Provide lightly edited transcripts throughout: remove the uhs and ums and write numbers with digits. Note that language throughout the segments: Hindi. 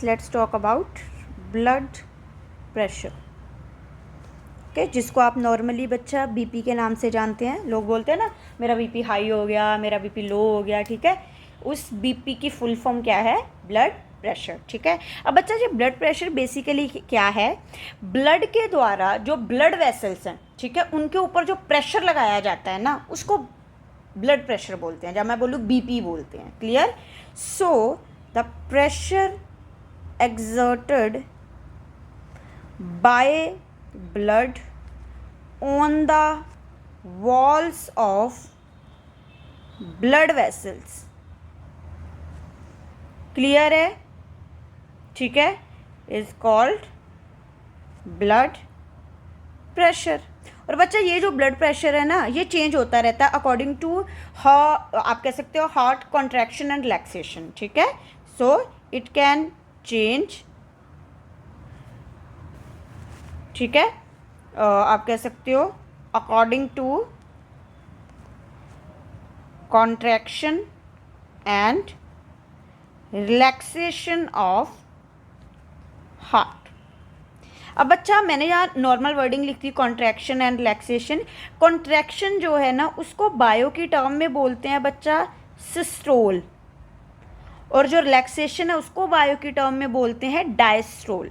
let's talk about blood pressure. Okay जिसको आप नॉर्मली बच्चा बीपी के नाम से जानते हैं. लोग बोलते हैं ना मेरा बीपी हाई हो गया, मेरा बीपी लो हो गया. ठीक है, उस बीपी की फुल फॉर्म क्या है? Blood pressure. ठीक है, अब बच्चा ये ब्लड प्रेशर बेसिकली क्या है? ब्लड के द्वारा जो ब्लड वेसल्स हैं, ठीक है, उनके ऊपर जो प्रेशर लगाया जाता है ना, उसको ब्लड प्रेशर बोलते हैं. जब मैं बोलूँ बीपी बोलते हैं. Clear? So the pressure exerted by blood on the walls of blood vessels. Clear है? ठीक है, इज कॉल्ड ब्लड प्रेशर. और बच्चा ये जो ब्लड प्रेशर है ना, ये चेंज होता रहता है अकॉर्डिंग टू आप कह सकते हो हार्ट कॉन्ट्रैक्शन एंड रिलैक्सेशन. ठीक है, सो इट कैन चेंज. ठीक है, आप कह सकते हो according to contraction and relaxation of heart. अब बच्चा मैंने यहाँ नॉर्मल वर्डिंग लिखी कॉन्ट्रैक्शन एंड रिलैक्सेशन. कॉन्ट्रैक्शन जो है ना, उसको बायो की टर्म में बोलते हैं बच्चा सिस्टोल, और जो रिलैक्सेशन है उसको बायो की टर्म में बोलते हैं डायस्ट्रोल.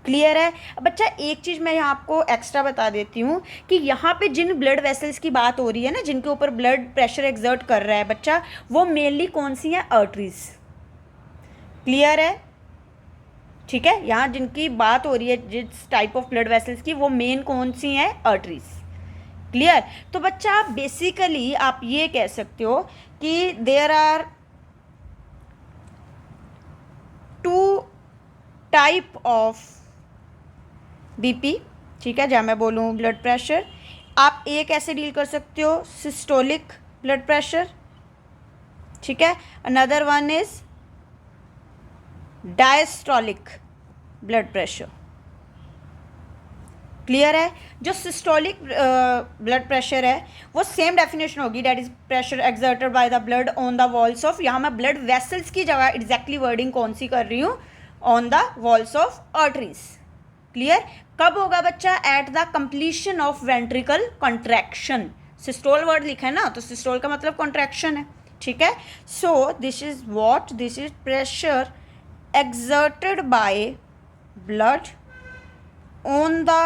क्लियर है? अब बच्चा एक चीज़ मैं यहाँ आपको एक्स्ट्रा बता देती हूँ कि यहाँ पे जिन ब्लड वेसल्स की बात हो रही है ना, जिनके ऊपर ब्लड प्रेशर एक्सर्ट कर रहा है बच्चा, वो मेनली कौन सी हैं? आर्टरीज. क्लियर है? ठीक है, यहाँ जिनकी बात हो रही है जिस टाइप ऑफ ब्लड वेसल्स की, वो मेन कौन सी हैं? आर्टरीज. क्लियर? तो बच्चा बेसिकली आप ये कह सकते हो कि there are two type of BP. ठीक है, जहाँ मैं बोलूँ ब्लड प्रेशर, आप एक ऐसे डील कर सकते हो सिस्टोलिक ब्लड प्रेशर. ठीक है, another one is diastolic blood pressure. Clear है? जो सिस्टोलिक ब्लड प्रेशर है वो सेम डेफिनेशन होगी, that is pressure exerted by the blood on the walls of, यहाँ मैं ब्लड वेसल्स की जगह एग्जैक्टली वर्डिंग कौन सी कर रही हूँ? On the walls of arteries. Clear? कब होगा बच्चा? Eight the completion of ventricle contraction. Systole word लिखा है ना, तो सिस्टोल का मतलब कॉन्ट्रैक्शन है. ठीक है, सो this is what? This is pressure exerted by blood on the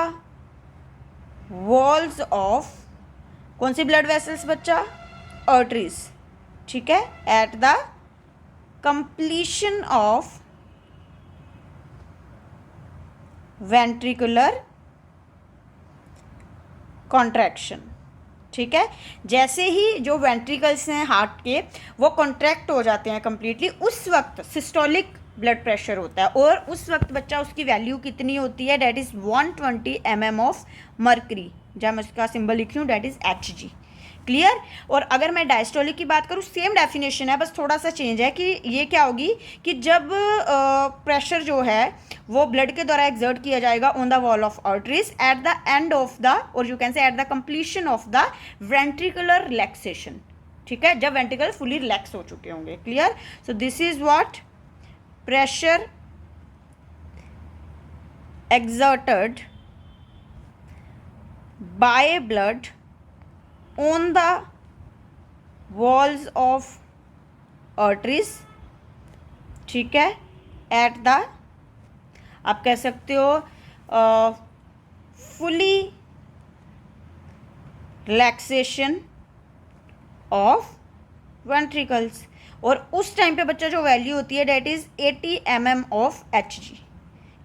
walls of कौन सी ब्लड वेसल्स बच्चा? आर्टरीज. ठीक है, eight the completion of ventricular contraction. ठीक है, जैसे ही जो वेंट्रिकल्स हैं हार्ट के वो कॉन्ट्रैक्ट हो जाते हैं कंप्लीटली, उस वक्त सिस्टोलिक ब्लड प्रेशर होता है. और उस वक्त बच्चा उसकी वैल्यू कितनी होती है? That is 120 mm of mercury. जहाँ मैं उसका सिंबल लिख रही हूँ, डेट इज़ Hg. क्लियर? और अगर मैं डायस्टोलिक की बात करूँ, सेम डेफिनेशन है, बस थोड़ा सा चेंज है कि ये क्या होगी कि जब प्रेशर जो है वो ब्लड के द्वारा एक्सर्ट किया जाएगा on the wall of arteries at the end of the, और you can say at the completion of the ventricular relaxation. ठीक है, जब वेंट्रिकल फुली रिलैक्स हो चुके होंगे. Clear? So this is what pressure exerted by blood on the walls of arteries. ठीक है, at the आप कह सकते हो fully relaxation of ventricles. और उस टाइम पे बच्चा जो वैल्यू होती है that is 80 mm of Hg.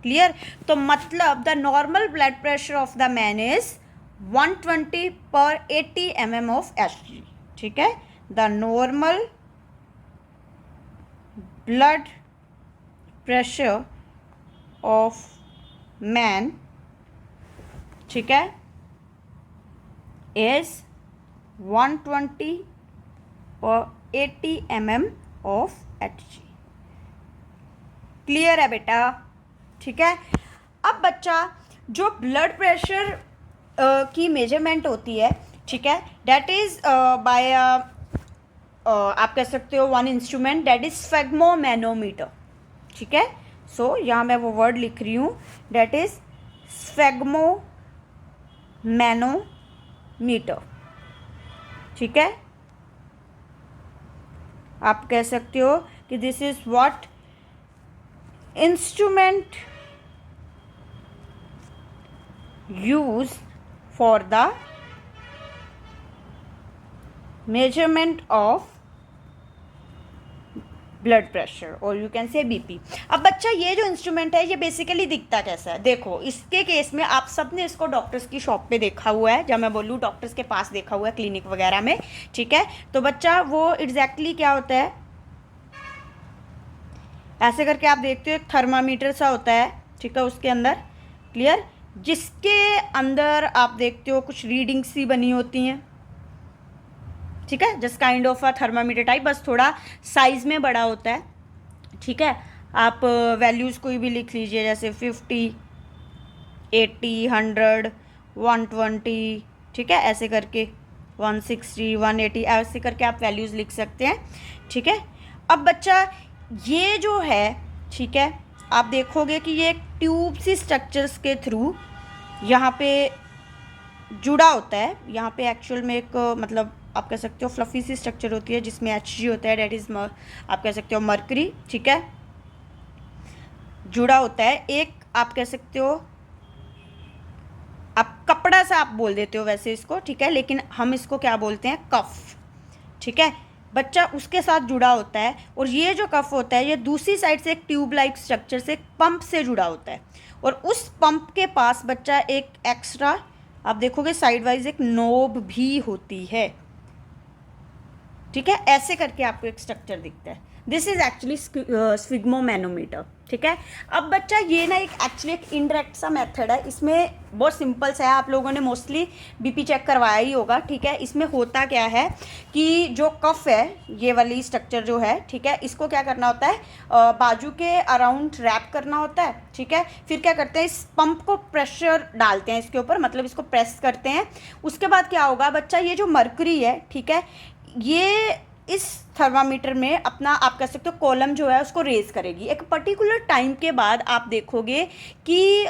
Clear? तो मतलब the normal blood pressure of the man is 120 पर 80 mm ऑफ Hg. ठीक है, the normal blood pressure of man, ठीक है, इज 120 पर 80 mm ऑफ Hg. क्लियर है बेटा? ठीक है, अब बच्चा जो ब्लड प्रेशर की मेजरमेंट होती है, ठीक है, डेट इज बाय आप कह सकते हो वन इंस्ट्रूमेंट, डेट इज स्फेग्मोमैनोमीटर. ठीक है। सो यहाँ मैं वो वर्ड लिख रही हूँ, डेट इज स्फेग्मोमैनोमीटर। ठीक है, आप कह सकते हो कि this is what instrument use for the measurement of blood pressure और यू कैन से बीपी। अब बच्चा ये जो इंस्ट्रूमेंट है ये बेसिकली दिखता कैसा है, देखो इसके केस में आप सब ने इसको डॉक्टर्स की शॉप पे देखा हुआ है, जब मैं बोलूँ डॉक्टर्स के पास देखा हुआ है, क्लिनिक वगैरह में। ठीक है, तो बच्चा वो एग्जैक्टली क्या होता है, ऐसे करके आप देखते हो एक थर्मामीटर सा होता है, ठीक है, उसके अंदर क्लियर, जिसके अंदर आप देखते हो कुछ रीडिंग सी बनी होती हैं। ठीक है, just kind of a thermometer type, बस थोड़ा साइज में बड़ा होता है। ठीक है, आप वैल्यूज़ कोई भी लिख लीजिए, जैसे 50, 80, 100, 120, ठीक है, ऐसे करके 160, 180, ऐसे करके आप वैल्यूज़ लिख सकते हैं। ठीक है, अब बच्चा ये जो है, ठीक है, आप देखोगे कि ये एक ट्यूब सी स्ट्रक्चर्स के थ्रू यहाँ पे जुड़ा होता है। यहाँ पे एक्चुअल में एक मतलब आप कह सकते हो फ्लफी सी स्ट्रक्चर होती है जिसमें Hg होता है, डेट इज़ आप कह सकते हो मरकरी। ठीक है, जुड़ा होता है। एक आप कह सकते हो आप कपड़ा सा आप बोल देते हो वैसे इसको, ठीक है, लेकिन हम इसको क्या बोलते हैं, कफ। ठीक है, बच्चा उसके साथ जुड़ा होता है और ये जो कफ होता है ये दूसरी साइड से एक ट्यूब लाइक स्ट्रक्चर से एक पंप से जुड़ा होता है और उस पंप के पास बच्चा एक एक्स्ट्रा आप देखोगे साइड वाइज एक नोब भी होती है। ठीक है, ऐसे करके आपको एक स्ट्रक्चर दिखता है, दिस इज एक्चुअली स्फिग्मोमैनोमीटर। ठीक है, अब बच्चा ये ना एक एक्चुअली एक इनडायरेक्ट सा मेथड है, इसमें बहुत सिंपल सा है, आप लोगों ने मोस्टली बीपी चेक करवाया ही होगा। ठीक है, इसमें होता क्या है कि जो कफ है ये वाली स्ट्रक्चर जो है, ठीक है, इसको क्या करना होता है, बाजू के अराउंड रैप करना होता है। ठीक है, फिर क्या करते हैं, इस पंप को प्रेशर डालते हैं इसके ऊपर, मतलब इसको प्रेस करते हैं। उसके बाद क्या होगा बच्चा, ये जो मरकरी है, ठीक है, ये इस थर्मामीटर में अपना आप कह सकते हो कॉलम जो है उसको रेज करेगी। एक पर्टिकुलर टाइम के बाद आप देखोगे कि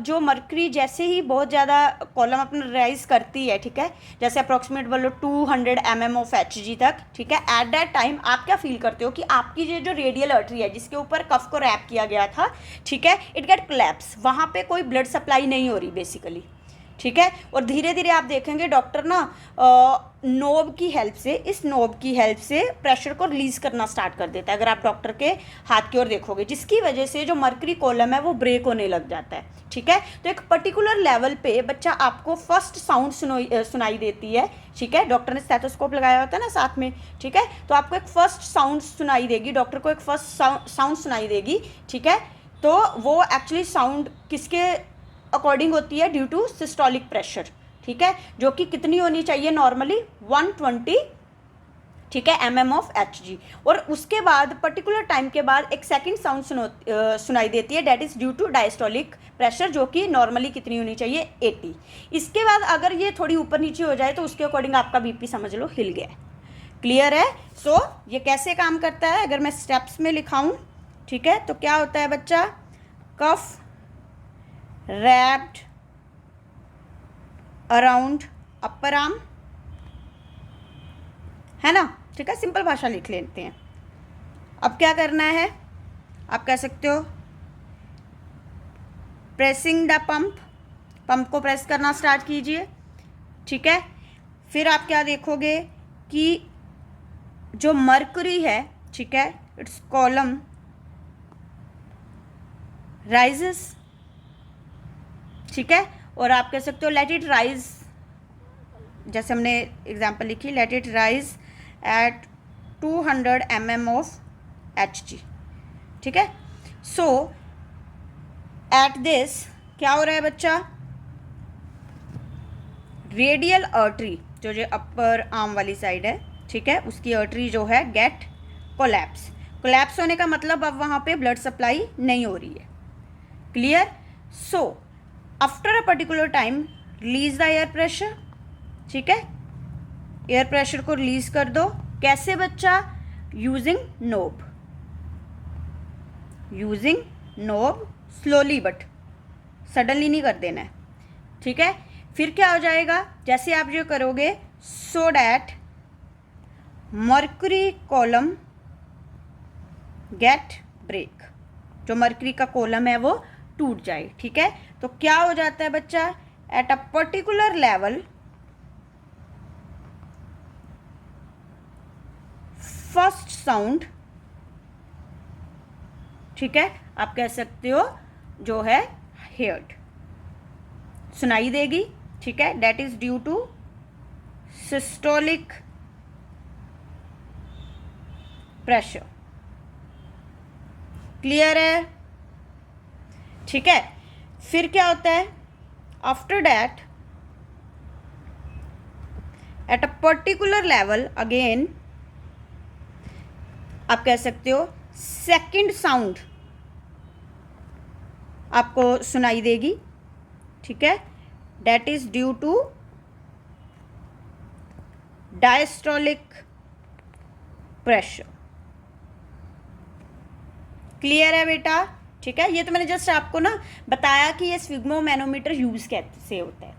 जो मरकरी जैसे ही बहुत ज़्यादा कॉलम अपना राइज करती है, ठीक है, जैसे अप्रॉक्सीमेट बोलो 200 mm ऑफ Hg तक, ठीक है, एट दैट टाइम आप क्या फील करते हो कि आपकी ये जो रेडियल आर्टरी है जिसके ऊपर कफ को रैप किया गया था, ठीक है, इट गेट कोलैप्स, वहाँ पे कोई ब्लड सप्लाई नहीं हो रही बेसिकली। ठीक है, और धीरे धीरे आप देखेंगे डॉक्टर ना नोब की हेल्प से, इस नोब की हेल्प से प्रेशर को रिलीज करना स्टार्ट कर देता है, अगर आप डॉक्टर के हाथ की ओर देखोगे, जिसकी वजह से जो मरकरी कॉलम है वो ब्रेक होने लग जाता है। ठीक है, तो एक पर्टिकुलर लेवल पे बच्चा आपको फर्स्ट साउंड सुनाई देती है। ठीक है, डॉक्टर ने स्टेथोस्कोप लगाया होता है ना साथ में, ठीक है, तो आपको एक फर्स्ट साउंड सुनाई देगी, डॉक्टर को एक फर्स्ट साउंड सुनाई देगी। ठीक है, तो वो एक्चुअली साउंड किसके अकॉर्डिंग होती है, ड्यू टू सिस्टोलिक प्रेशर। ठीक है, जो कि कितनी होनी चाहिए नॉर्मली 120, ठीक है, mm ऑफ Hg, और उसके बाद पर्टिकुलर टाइम के बाद एक सेकंड साउंड सुनाई देती है, that is due to diastolic pressure, जो कि नॉर्मली कितनी होनी चाहिए 80। इसके बाद अगर ये थोड़ी ऊपर नीचे हो जाए तो उसके अकॉर्डिंग आपका बीपी समझ लो हिल गया है। क्लियर है? सो ये कैसे काम करता है अगर मैं स्टेप्स में लिखाऊं, ठीक है, तो क्या होता है बच्चा, कफ wrapped around अपर आर्म, है ना, ठीक है, सिंपल भाषा लिख लेते हैं। अब क्या करना है, आप कह सकते हो प्रेसिंग द पंप को प्रेस करना स्टार्ट कीजिए। ठीक है, फिर आप क्या देखोगे कि जो मरकरी है, ठीक है, इट्स कॉलम राइजेस। ठीक है, और आप कह सकते हो लेट इट राइज, जैसे हमने एग्जांपल लिखी, let it rise at 200 mm of Hg। ठीक है, सो एट दिस क्या हो रहा है बच्चा, रेडियल आर्टरी जो अपर आर्म वाली साइड है, ठीक है, उसकी आर्टरी जो है गेट कोलैप्स होने का मतलब अब वहाँ पे ब्लड सप्लाई नहीं हो रही है। Clear? So after a particular time release the air pressure. ठीक है, एयर प्रेशर को रिलीज कर दो, कैसे बच्चा, using knob. Using knob slowly, but suddenly नहीं कर देना है, ठीक है। फिर क्या हो जाएगा, जैसे आप जो करोगे, so that mercury column get break, जो मर्क्यूरी का कॉलम है वो टूट जाए, ठीक है। तो क्या हो जाता है बच्चा, eight a particular level first sound, ठीक है, आप कह सकते हो जो है हेयर्ड, सुनाई देगी, ठीक है। That is due to systolic pressure. Clear है, ठीक है। फिर क्या होता है, after that at a particular level again आप कह सकते हो सेकंड साउंड आपको सुनाई देगी, ठीक है। That is due to diastolic pressure. Clear है बेटा, ठीक है। ये तो मैंने जस्ट आपको ना बताया कि ये स्फिग्मोमैनोमीटर यूज कैसे होता है।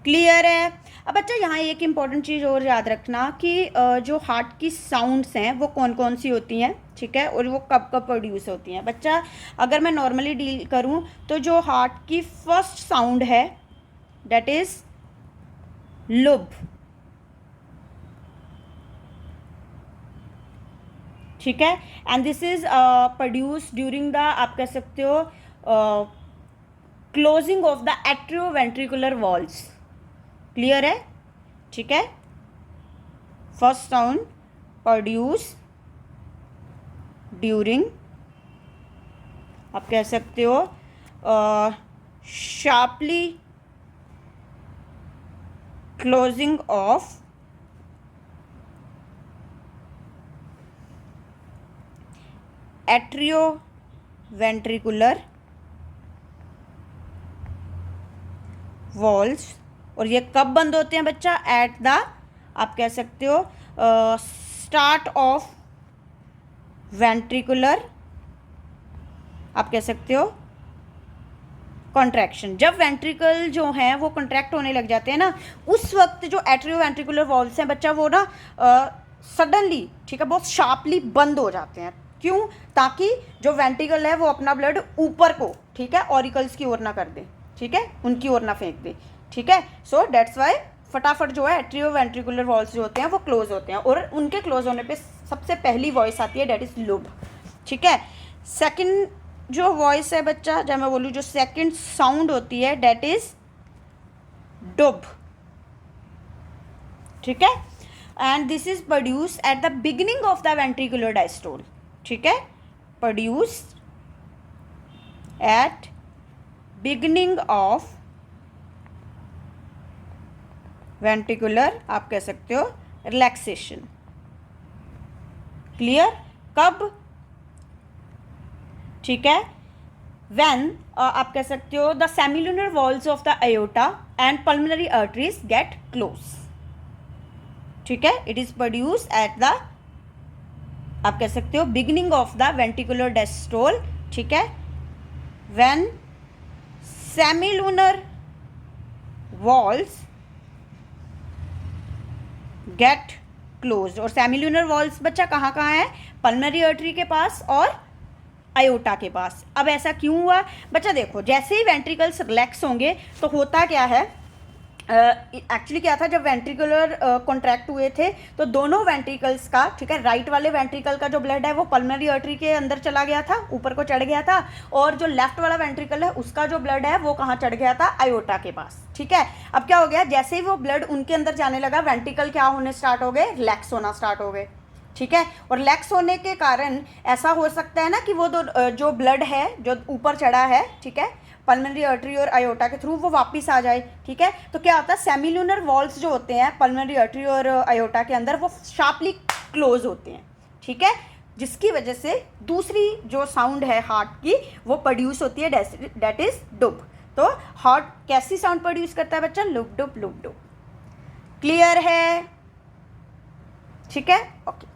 क्लियर है। अब बच्चा यहाँ एक इम्पॉर्टेंट चीज़ और याद रखना कि जो हार्ट की साउंड्स हैं वो कौन कौन सी होती हैं, ठीक है, और वो कब कब प्रोड्यूस होती हैं। बच्चा अगर मैं नॉर्मली डील करूँ तो जो हार्ट की फर्स्ट साउंड है दैट इज लुब, ठीक है, and this is produce during the आप कह सकते हो closing of the atrioventricular walls. Clear है, ठीक है। फर्स्ट साउंड प्रोड्यूस ड्यूरिंग आप कह सकते हो sharply closing of atrioventricular walls. और ये कब बंद होते हैं बच्चा, एट द आप कह सकते हो स्टार्ट ऑफ वेंट्रिकुलर आप कह सकते हो कॉन्ट्रैक्शन। जब वेंट्रिकल जो हैं वो कॉन्ट्रैक्ट होने लग जाते हैं ना, उस वक्त जो एट्रियोवेंट्रिकुलर वॉल्स हैं बच्चा वो ना सडनली, ठीक है, बहुत शार्पली बंद हो जाते हैं। क्यों, ताकि जो वेंट्रिकल है वो अपना ब्लड ऊपर को, ठीक है, ऑरिकल्स की ओर ना कर दे, ठीक है, उनकी ओर ना फेंक दे, ठीक है। सो दैट्स वाई फटाफट जो है एट्रियोवेंट्रिकुलर वॉल्स जो होते हैं वो क्लोज होते हैं, और उनके क्लोज होने पे सबसे पहली वॉइस आती है दैट इज लुब, ठीक है। सेकंड जो वॉइस है बच्चा, जब मैं बोलूँ जो सेकंड साउंड होती है दैट इज डुब, ठीक है, and this is produce at the beginning of the ventricular diastole, ठीक है, produce at beginning of ventricular आप कह सकते हो रिलैक्सेशन। क्लियर, कब, ठीक है, व्हेन आप कह सकते हो the semilunar valves of the aorta and pulmonary arteries get close, ठीक है, it is produce at the आप कह सकते हो beginning of the ventricular diastole, ठीक है, when semilunar valves get close. और सेमिलुनर वॉल्स बच्चा कहाँ कहाँ है, पल्मोनरी आर्टरी के पास और अयोटा के पास। अब ऐसा क्यों हुआ बच्चा, देखो जैसे ही वेंट्रिकल्स रिलैक्स होंगे तो होता क्या है, एक्चुअली क्या था, जब वेंट्रिकुलर कॉन्ट्रैक्ट हुए थे तो दोनों वेंट्रिकल्स का, ठीक है, राइट वाले वेंट्रिकल का जो ब्लड है वो पल्मोनरी आर्टरी के अंदर चला गया था, ऊपर को चढ़ गया था, और जो लेफ्ट वाला वेंट्रिकल है उसका जो ब्लड है वो कहाँ चढ़ गया था, अयोटा के पास, ठीक है। अब क्या हो गया, जैसे ही वो ब्लड उनके अंदर जाने लगा वेंट्रिकल क्या होने स्टार्ट हो गए, रिलैक्स होना स्टार्ट हो गए, ठीक है। और रिलैक्स होने के कारण ऐसा हो सकता है ना कि वो जो ब्लड है जो ऊपर चढ़ा है, ठीक है, पल्मोनरी आर्टरी और अयोटा के थ्रू वो वापस आ जाए, ठीक है। तो क्या होता है, सेमिलुनर वॉल्स जो होते हैं पल्मोनरी आर्टरी और अयोटा के अंदर वो शार्पली क्लोज होते हैं, ठीक है, जिसकी वजह से दूसरी जो साउंड है हार्ट की वो प्रोड्यूस होती है, दैट इज डुब। तो हार्ट कैसी साउंड प्रोड्यूस करता है बच्चा, लुब डुब लुब डुब। क्लियर है, ठीक है, ओके।